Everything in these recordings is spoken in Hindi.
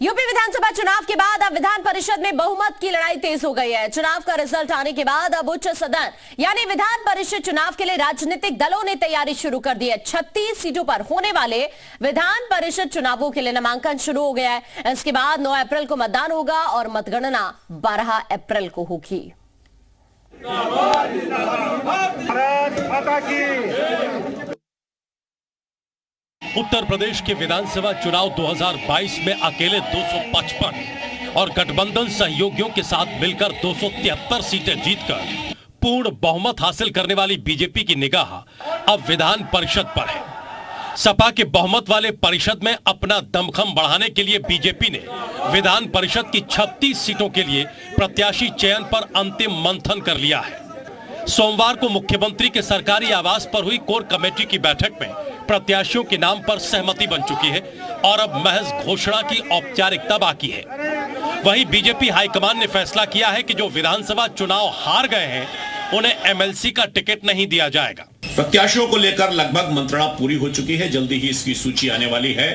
यूपी विधानसभा चुनाव के बाद अब विधान परिषद में बहुमत की लड़ाई तेज हो गई है। चुनाव का रिजल्ट आने के बाद अब उच्च सदन यानी विधान परिषद चुनाव के लिए राजनीतिक दलों ने तैयारी शुरू कर दी है। 36 सीटों पर होने वाले विधान परिषद चुनावों के लिए नामांकन शुरू हो गया है। इसके बाद 9 अप्रैल को मतदान होगा और मतगणना 12 अप्रैल को होगी। उत्तर प्रदेश के विधानसभा चुनाव 2022 में अकेले 255 और गठबंधन सहयोगियों के साथ मिलकर 273 सीटें जीतकर पूर्ण बहुमत हासिल करने वाली बीजेपी की निगाह अब विधान परिषद पर है। सपा के बहुमत वाले परिषद में अपना दमखम बढ़ाने के लिए बीजेपी ने विधान परिषद की 36 सीटों के लिए प्रत्याशी चयन पर अंतिम मंथन कर लिया है। सोमवार को मुख्यमंत्री के सरकारी आवास पर हुई कोर कमेटी की बैठक में प्रत्याशियों के नाम पर सहमति बन चुकी है और अब महज घोषणा की औपचारिकता बाकी है। वहीं बीजेपी हाईकमान ने फैसला किया है कि जो विधानसभा चुनाव हार गए हैं उन्हें एमएलसी का टिकट नहीं दिया जाएगा। प्रत्याशियों को लेकर लगभग मंत्रणा पूरी हो चुकी है। जल्दी ही इसकी सूची आने वाली है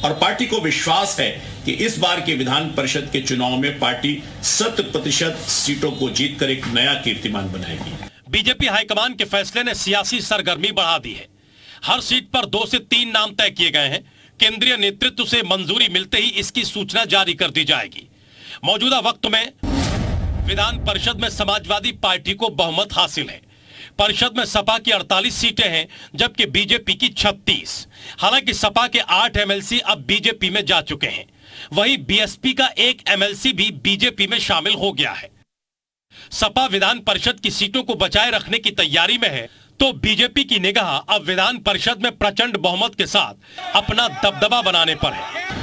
और पार्टी को विश्वास है कि इस बार के विधान परिषद के चुनाव में पार्टी 100% सीटों को जीतकर एक नया कीर्तिमान बनाएगी। बीजेपी हाईकमान के फैसले ने सियासी सरगर्मी बढ़ा दी है। हर सीट पर 2 से 3 नाम तय किए गए हैं। केंद्रीय नेतृत्व से मंजूरी मिलते ही इसकी सूचना जारी कर दी जाएगी। मौजूदा वक्त में विधान परिषद में समाजवादी पार्टी को बहुमत हासिल है। परिषद में सपा की 48 सीटें हैं जबकि बीजेपी की 36। हालांकि सपा के 8 एमएलसी अब बीजेपी में जा चुके हैं। वहीं बीएसपी का 1 एमएलसी भी बीजेपी में शामिल हो गया है। सपा विधान परिषद की सीटों को बचाए रखने की तैयारी में है तो बीजेपी की निगाह अब विधान परिषद में प्रचंड बहुमत के साथ अपना दबदबा बनाने पर है।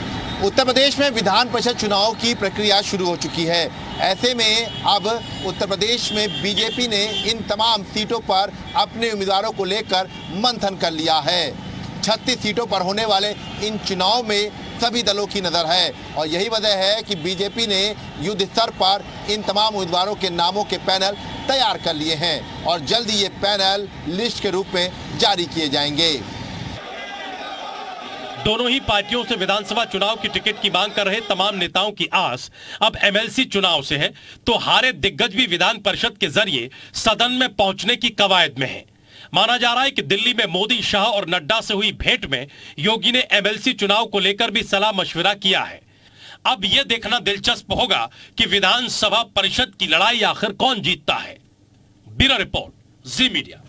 उत्तर प्रदेश में विधान परिषद चुनाव की प्रक्रिया शुरू हो चुकी है। ऐसे में अब उत्तर प्रदेश में बीजेपी ने इन तमाम सीटों पर अपने उम्मीदवारों को लेकर मंथन कर लिया है। 36 सीटों पर होने वाले इन चुनाव में सभी दलों की नज़र है और यही वजह है कि बीजेपी ने युद्ध स्तर पर इन तमाम उम्मीदवारों के नामों के पैनल तैयार कर लिए हैं और जल्द ही ये पैनल लिस्ट के रूप में जारी किए जाएंगे। दोनों ही पार्टियों से विधानसभा चुनाव की टिकट की मांग कर रहे तमाम नेताओं की आस अब एमएलसी चुनाव से है तो हारे दिग्गज भी विधान परिषद के जरिए सदन में पहुंचने की कवायद में है। माना जा रहा है कि दिल्ली में मोदी, शाह और नड्डा से हुई भेंट में योगी ने एमएलसी चुनाव को लेकर भी सलाह मशविरा किया है। अब यह देखना दिलचस्प होगा कि विधानसभा परिषद की लड़ाई आखिर कौन जीतता है। ब्यूरो रिपोर्ट, जी मीडिया।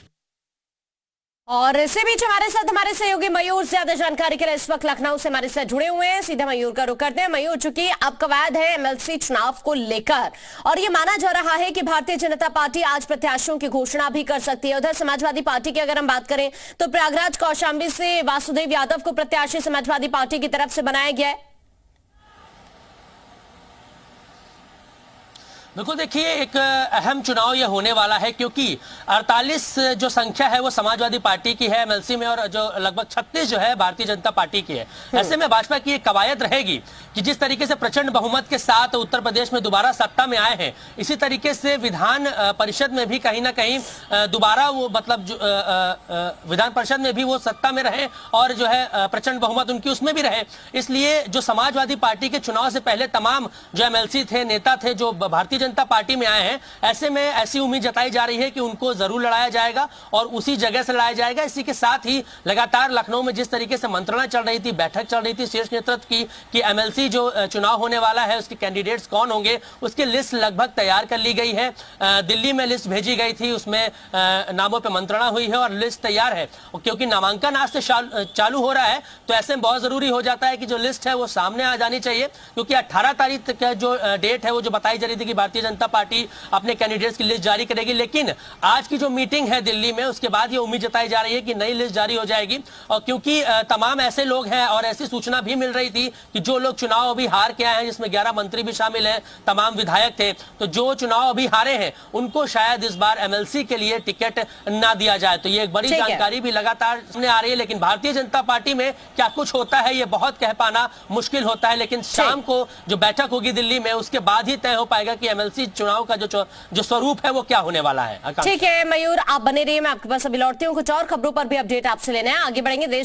और इसी बीच हमारे साथ हमारे सहयोगी मयूर ज्यादा जानकारी के लिए इस वक्त लखनऊ से हमारे साथ जुड़े हुए हैं। सीधे मयूर का रुख करते हैं। मयूर, चूंकि अब कवायद है एमएलसी चुनाव को लेकर और ये माना जा रहा है कि भारतीय जनता पार्टी आज प्रत्याशियों की घोषणा भी कर सकती है। उधर समाजवादी पार्टी की अगर हम बात करें तो प्रयागराज कौशाम्बी से वासुदेव यादव को प्रत्याशी समाजवादी पार्टी की तरफ से बनाया गया है। बिल्कुल, देखिए एक अहम चुनाव ये होने वाला है क्योंकि 48 जो संख्या है वो समाजवादी पार्टी की है एमएलसी में और जो लगभग 36 जो है भारतीय जनता पार्टी की है। ऐसे में भाजपा की एक कवायद रहेगी कि जिस तरीके से प्रचंड बहुमत के साथ उत्तर प्रदेश में दोबारा सत्ता में आए हैं, इसी तरीके से विधान परिषद में भी कहीं ना कहीं दोबारा वो मतलब विधान परिषद में भी वो सत्ता में रहे और जो है प्रचंड बहुमत उनकी उसमें भी रहे। इसलिए जो समाजवादी पार्टी के चुनाव से पहले तमाम जो एमएलसी थे, नेता थे जो भारतीय जनता पार्टी में आए हैं, ऐसे में ऐसी उम्मीद जताई जा रही है कि उनको जरूर लड़ाया जाएगा और उसी जगह से लड़ाया जाएगा। इसी के साथ ही लगातार लखनऊ में जिस तरीके से मंत्रणा चल रही थी, बैठक चल रही थी शीर्ष नेतृत्व की कि एमएलसी जो चुनाव होने वाला है उसके कैंडिडेट्स कौन होंगे, उसकी लिस्ट लगभग तैयार कर ली गई है। दिल्ली में लिस्ट भेजी गई थी, उसमें नामों पर मंत्रणा हुई है और लिस्ट तैयार है। क्योंकि नामांकन आज से चालू हो रहा है तो ऐसे में बहुत जरूरी हो जाता है कि जो लिस्ट है वो सामने आ जानी चाहिए क्योंकि 18 तारीख का जो डेट है वो जो बताई जा रही थी कि भारतीय जनता पार्टी अपने कैंडिडेट्स की लिस्ट जारी करेगी, लेकिन आज की जो मीटिंग है दिल्ली में उसके बाद ये उम्मीद जताई जा रही है कि नई लिस्ट जारी हो जाएगी। और क्योंकि तमाम ऐसे लोग हैं और ऐसी सूचना भी मिल रही थी कि जो लोग चुनाव अभी हार के आए हैं, जिसमें 11 मंत्री भी शामिल हैं, तमाम विधायक थे, तो जो चुनाव अभी हारे हैं उनको शायद इस बार एमएलसी के लिए टिकट ना दिया जाए। तो ये एक बड़ी जानकारी भी लगातार सामने आ रही है। लेकिन भारतीय जनता पार्टी में क्या कुछ होता है ये बहुत कह पाना मुश्किल होता है, लेकिन शाम को जो बैठक होगी दिल्ली में उसके बाद ही तय हो पाएगा कि एमएलसी चुनाव का जो स्वरूप है वो क्या होने वाला है। ठीक है मयूर, आप बने रहिए, मैं आपके पास अभी लौटती हूँ। कुछ और खबरों पर भी अपडेट आपसे लेना है, आगे बढ़ेंगे। देश